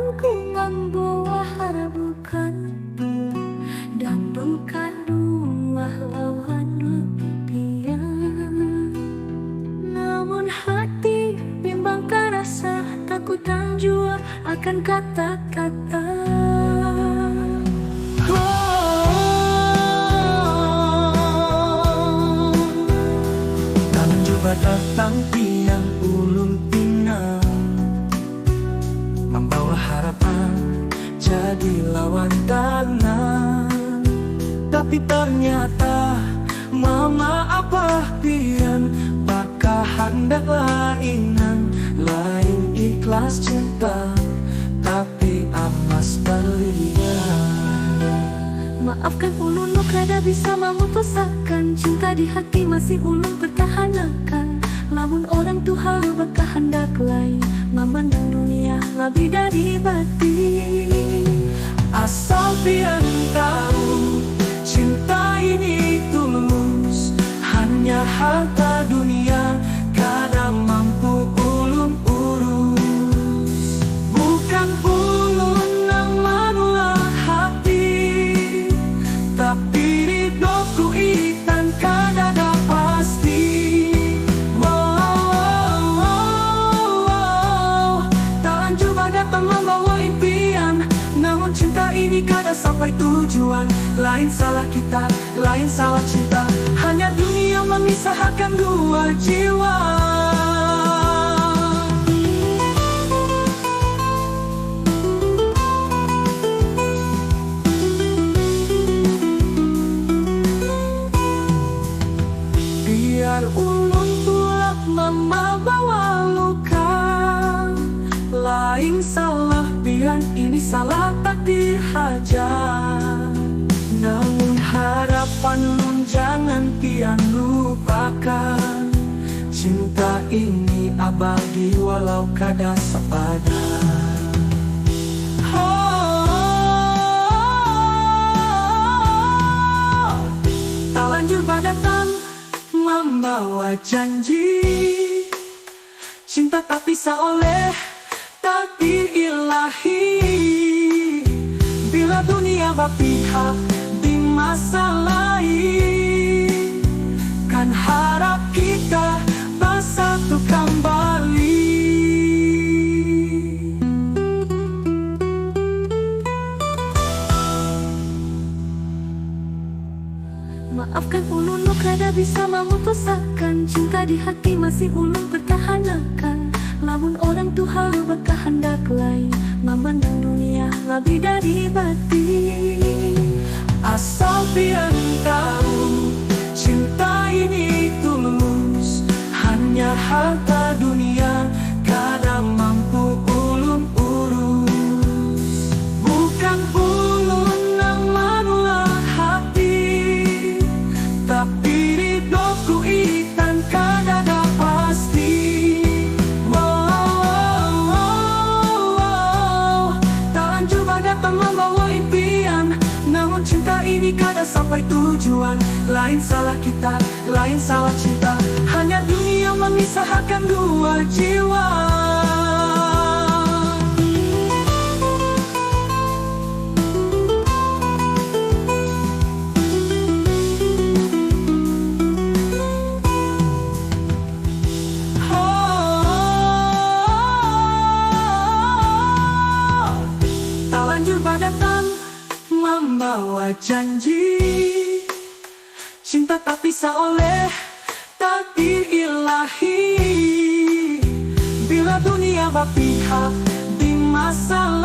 Tanganku membawa harapan dan bukan dua lawan impian. Namun hati bimbangkan rasa, takut dan jua akan kata-kata. Namun juga datang tiang ulun pinang, membawa harapan jadi lawan tangan. Tapi ternyata mama apa pian bakal hendak lainan, lain ikhlas cinta tapi amas berlian. Maafkan ulun, lo kada bisa memutuskan cinta di hati masih ulun pertahankan. Lamun orang Tuhan berkehendak lain, memandang dunia lebih dari batin. Asal pian tahu cinta ini tulus, hanya harta dunia kadang mampu ulun urus. Bukan ulun yang menolak hati, tapi hidupku ikan kadada pasti. Tangan coba datang membawa impian, namun cinta ini kada sampai tujuan. Lain salah kita, lain salah cinta, hanya dunia memisahkan dua jiwa. Biar ulun tulak membawa luka, lain salah biar ini salah takdir haja. Namun harapan ulun jangan pian lupakan, cinta ini abadi walau kada sepadan. Tak lanjut datang membawa janji, cinta tak bisa oleh takdir ilahi. Bila dunia berpihak di masa lain, kan harap kita bersatu kembali. Maafkan ulun, lo kada bisa memutuskan cinta di hati masih ulun pertahankan. Lamun orang Tuhan berkehendak lain, memandang dunia lebih dari batin. Asal pian tahu cinta ini tulus, hanya harta dunia kadang mampu ulun urus. Bukan ulun yang menolak hati, tapi hidupku ikan kadada pasti. Tangan coba datang membawa impian, namun cinta ini kada sampai tujuan. Lain salah kita, lain salah cinta, hanya dunia memisahkan dua jiwa. Tak lanjut datang membawa janji, cinta tak bisa oleh takdir ilahi. Bila dunia berpihak di masa